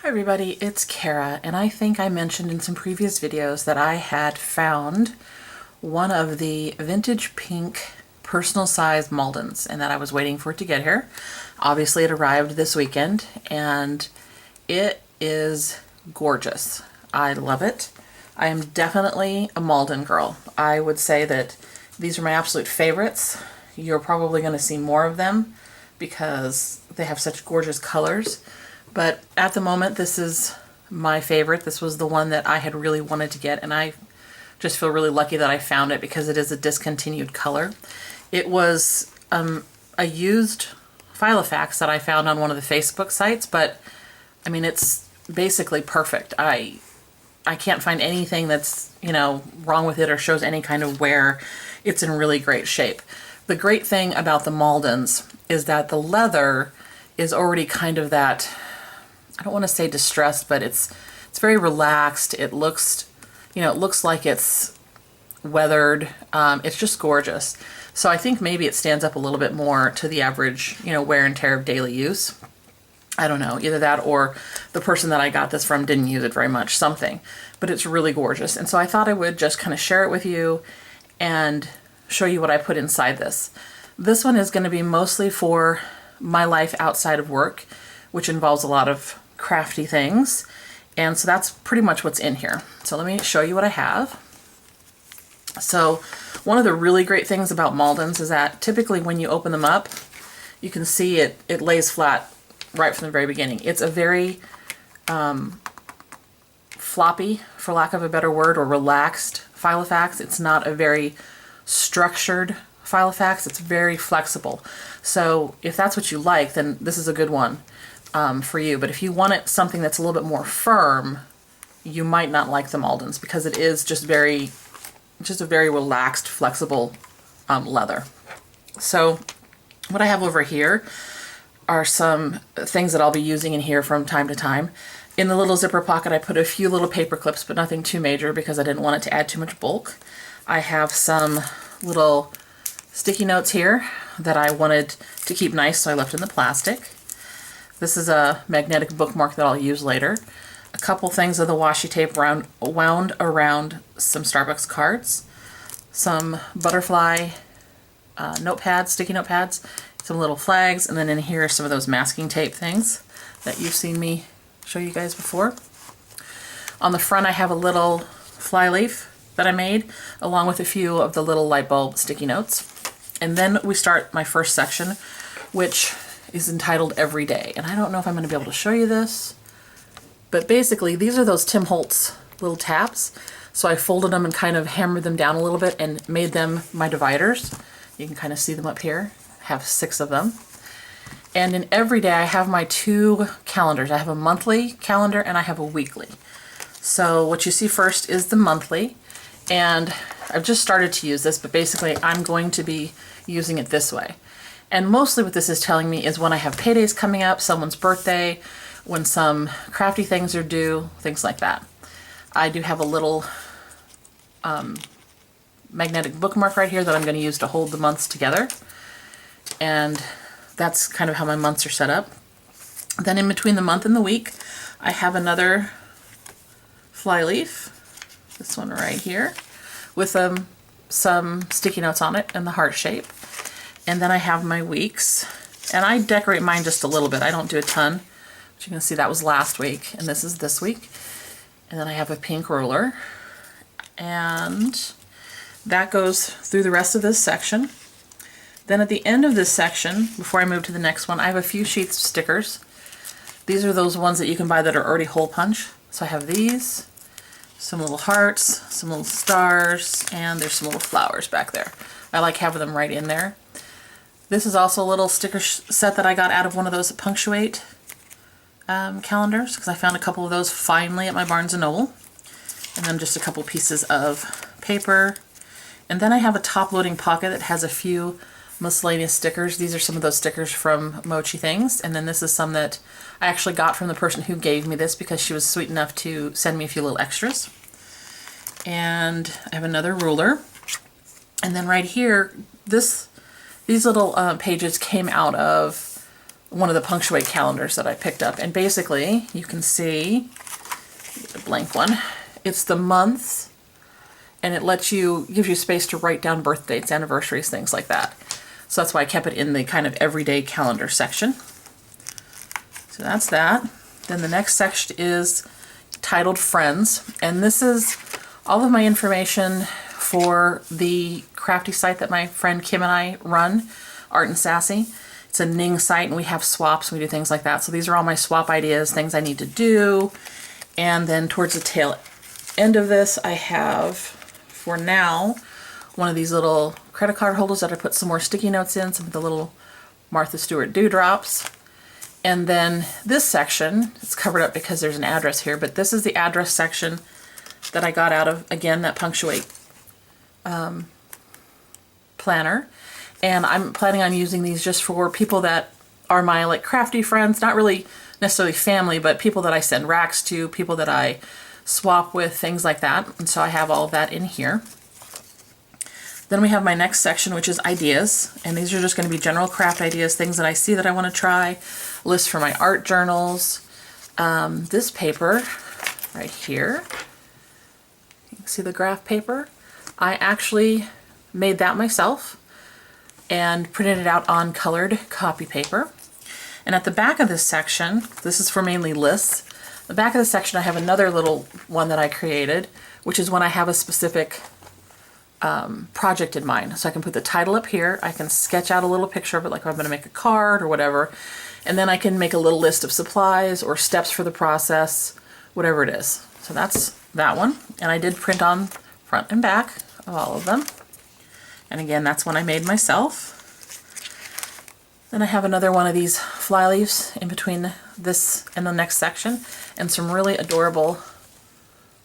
Hi everybody, it's Kara, and I think I mentioned in some previous videos that I had found one of the vintage pink personal size Maldens and that I was waiting for it to get here. Obviously it arrived this weekend and it is gorgeous. I love it. I am definitely a Malden girl. I would say that these are my absolute favorites. You're probably going to see more of them because they have such gorgeous colors. But at the moment, this is my favorite. This was the one that I had really wanted to get, and I just feel really lucky that I found it because it is a discontinued color. It was a used Filofax that I found on one of the Facebook sites, but I mean, it's basically perfect. I can't find anything that's, wrong with it or shows any kind of wear. It's in really great shape. The great thing about the Maldens is that the leather is already kind of that, I don't want to say distressed, but it's very relaxed. It looks, it looks like it's weathered. It's just gorgeous. So I think maybe it stands up a little bit more to the average, wear and tear of daily use. I don't know, either that or the person that I got this from didn't use it very much, something. But it's really gorgeous. And so I thought I would just kind of share it with you and show you what I put inside this. This one is going to be mostly for my life outside of work, which involves a lot of crafty things. And so that's pretty much what's in here. So let me show you what I have. So one of the really great things about Maldens is that typically when you open them up, you can see it lays flat right from the very beginning. It's a very floppy, for lack of a better word, or relaxed Filofax. It's not a very structured Filofax. It's very flexible. So if that's what you like, then this is a good one for you. But if you want something that's a little bit more firm, you might not like the Maldens because it is just a very relaxed, flexible leather. So what I have over here are some things that I'll be using in here from time to time. In the little zipper pocket, I put a few little paper clips, but nothing too major because I didn't want it to add too much bulk. I have some little sticky notes here that I wanted to keep nice, so I left in the plastic. This is a magnetic bookmark that I'll use later. A couple things of the washi tape wound around some Starbucks cards, some butterfly notepads, sticky notepads, some little flags, and then in here are some of those masking tape things that you've seen me show you guys before. On the front I have a little fly leaf that I made, along with a few of the little light bulb sticky notes. And then we start my first section, which is entitled Every Day. And I don't know if I'm going to be able to show you this, but basically these are those Tim Holtz little tabs. So I folded them and kind of hammered them down a little bit and made them my dividers. You can kind of see them up here. I have 6 of them. And in Every Day I have my 2 calendars. I have a monthly calendar and I have a weekly. So what you see first is the monthly. And I've just started to use this, but basically I'm going to be using it this way. And mostly what this is telling me is when I have paydays coming up, someone's birthday, when some crafty things are due, things like that. I do have a little magnetic bookmark right here that I'm going to use to hold the months together. And that's kind of how my months are set up. Then in between the month and the week, I have another fly leaf, this one right here, with some sticky notes on it in the heart shape. And then I have my weeks, and I decorate mine just a little bit. I don't do a ton, but you can see that was last week, and this is this week. And then I have a pink ruler, and that goes through the rest of this section. Then at the end of this section, before I move to the next one, I have a few sheets of stickers. These are those ones that you can buy that are already hole punch. So I have these, some little hearts, some little stars, and there's some little flowers back there. I like having them right in there. This is also a little sticker set that I got out of one of those Punctuate calendars, because I found a couple of those finally at my Barnes & Noble. And then just a couple pieces of paper. And then I have a top-loading pocket that has a few miscellaneous stickers. These are some of those stickers from Mochi Things. And then this is some that I actually got from the person who gave me this because she was sweet enough to send me a few little extras. And I have another ruler. And then right here, these little pages came out of one of the punctuate calendars that I picked up. And basically, you can see, a blank one, it's the months, and it gives you space to write down birth dates, anniversaries, things like that. So that's why I kept it in the kind of everyday calendar section. So that's that. Then the next section is titled Friends, and this is all of my information for the crafty site that my friend Kim and I run, Art and Sassy. It's a Ning site, and we have swaps, and we do things like that. So these are all my swap ideas, things I need to do. And then towards the tail end of this, I have, for now, one of these little credit card holders that I put some more sticky notes in, some of the little Martha Stewart dewdrops. And then this section, it's covered up because there's an address here, but this is the address section that I got out of, again, that Punctuate planner. And I'm planning on using these just for people that are my like crafty friends, not really necessarily family, but people that I send racks to, people that I swap with, things like that. And so I have all of that in here. Then we have my next section, which is ideas, and these are just going to be general craft ideas, things that I see that I want to try, lists for my art journals. This paper right here, you can see the graph paper. I actually made that myself and printed it out on colored copy paper. And at the back of this section, this is for mainly lists. The back of the section I have another little one that I created, which is when I have a specific project in mind. So I can put the title up here, I can sketch out a little picture of it, like if I'm going to make a card or whatever, and then I can make a little list of supplies or steps for the process, whatever it is. So that's that one, and I did print on front and back of all of them. And again, that's one I made myself. Then I have another one of these fly leaves in between this and the next section, and some really adorable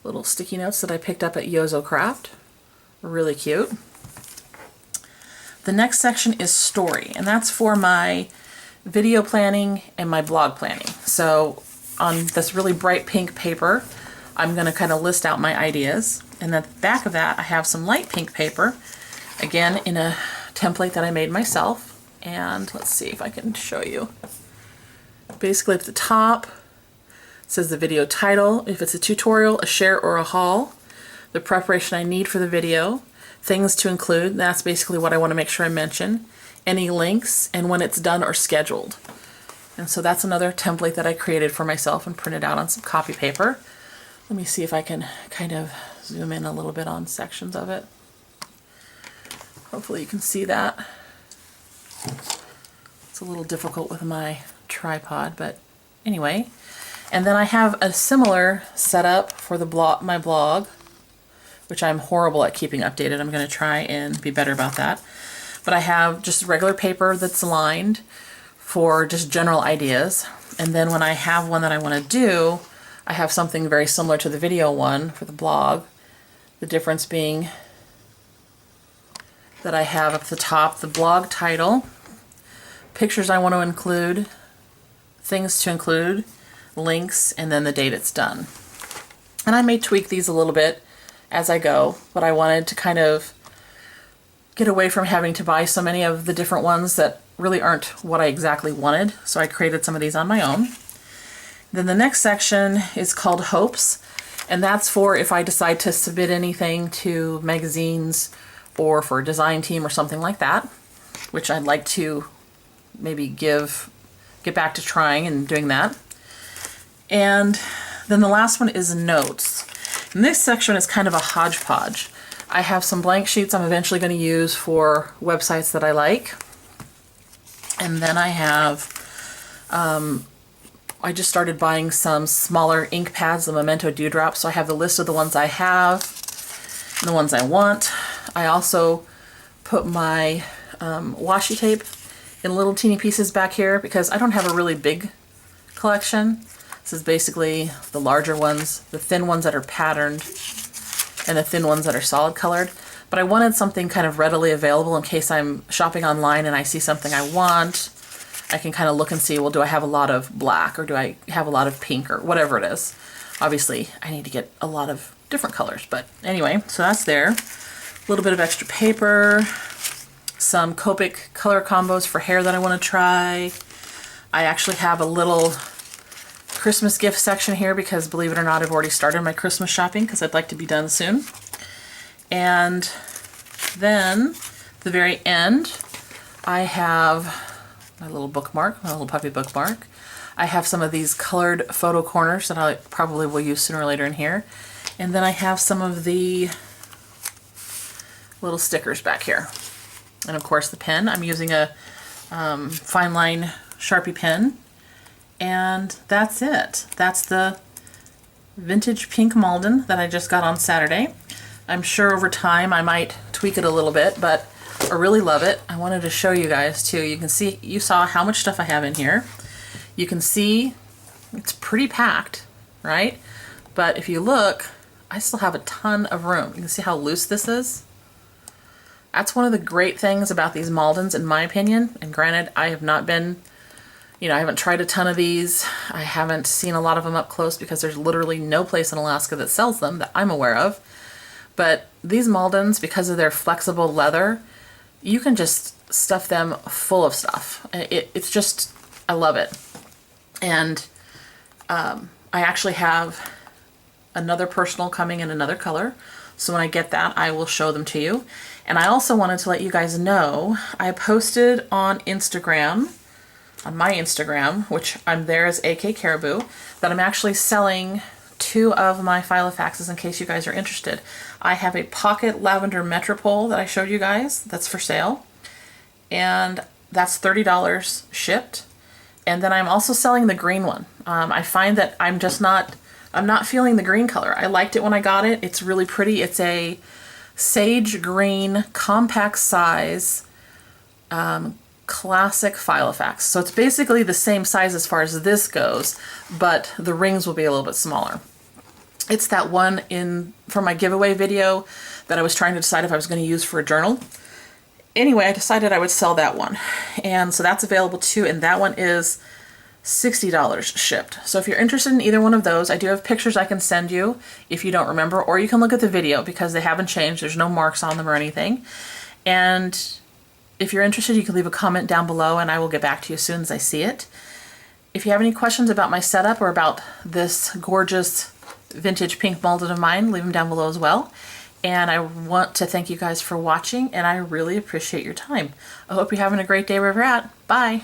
little sticky notes that I picked up at Yozo Craft. Really cute. The next section is story, and that's for my video planning and my blog planning. So on this really bright pink paper, I'm going to kind of list out my ideas. And at the back of that, I have some light pink paper, again in a template that I made myself. And let's see if I can show you. Basically at the top, it says the video title, if it's a tutorial, a share, or a haul. The preparation I need for the video, things to include, that's basically what I want to make sure I mention, any links, and when it's done or scheduled. And so that's another template that I created for myself and printed out on some copy paper. Let me see if I can kind of zoom in a little bit on sections of it. Hopefully you can see that. It's a little difficult with my tripod, but anyway. And then I have a similar setup for the my blog, which I'm horrible at keeping updated. I'm going to try and be better about that. But I have just regular paper that's lined for just general ideas. And then when I have one that I want to do, I have something very similar to the video one for the blog. The difference being that I have up the top the blog title, pictures I want to include, things to include, links, and then the date it's done. And I may tweak these a little bit as I go, but I wanted to kind of get away from having to buy so many of the different ones that really aren't what I exactly wanted, so I created some of these on my own. Then the next section is called Hopes, and that's for if I decide to submit anything to magazines or for a design team or something like that, which I'd like to maybe get back to trying and doing that. And then the last one is Notes. And this section is kind of a hodgepodge. I have some blank sheets I'm eventually going to use for websites that I like. And then I have, I just started buying some smaller ink pads, the Memento Dewdrops. So I have the list of the ones I have and the ones I want. I also put my washi tape in little teeny pieces back here because I don't have a really big collection. This is basically the larger ones, the thin ones that are patterned, and the thin ones that are solid colored. But I wanted something kind of readily available in case I'm shopping online and I see something I want. I can kind of look and see, well, do I have a lot of black or do I have a lot of pink or whatever it is. Obviously, I need to get a lot of different colors. But anyway, so that's there. A little bit of extra paper, some Copic color combos for hair that I want to try, I actually have a little Christmas gift section here because, believe it or not, I've already started my Christmas shopping because I'd like to be done soon. And then the very end, I have my little bookmark, my little puppy bookmark. I have some of these colored photo corners that I probably will use sooner or later in here. And then I have some of the little stickers back here. And of course the pen. I'm using a fine line Sharpie pen. And that's it. That's the vintage pink Malden that I just got on Saturday. I'm sure over time I might tweak it a little bit, but I really love it. I wanted to show you guys too. You can see, you saw how much stuff I have in here. You can see it's pretty packed, right? But if you look, I still have a ton of room. You can see how loose this is. That's one of the great things about these Maldens, in my opinion. And granted, I have not been, I haven't tried a ton of these. I haven't seen a lot of them up close because there's literally no place in Alaska that sells them that I'm aware of. But these Maldens, because of their flexible leather, you can just stuff them full of stuff. It's just, I love it. And I actually have another personal coming in another color. So when I get that, I will show them to you. And I also wanted to let you guys know, I posted on Instagram, on my Instagram, which I'm there as AK Caribou, that I'm actually selling 2 of my Filofaxes in case you guys are interested. I have a pocket lavender Metropole that I showed you guys that's for sale, and that's $30 shipped. And then I'm also selling the green one. I find that I'm not feeling the green color. I liked it when I got it. It's really pretty. It's a sage green compact size classic Filofax. So it's basically the same size as far as this goes, but the rings will be a little bit smaller. It's that one from my giveaway video that I was trying to decide if I was going to use for a journal. Anyway, I decided I would sell that one. And so that's available too, and that one is $60 shipped. So if you're interested in either one of those, I do have pictures I can send you if you don't remember, or you can look at the video because they haven't changed. There's no marks on them or anything. And if you're interested, you can leave a comment down below and I will get back to you as soon as I see it. If you have any questions about my setup or about this gorgeous vintage pink Malden of mine, leave them down below as well. And I want to thank you guys for watching, and I really appreciate your time. I hope you're having a great day wherever you're at. Bye!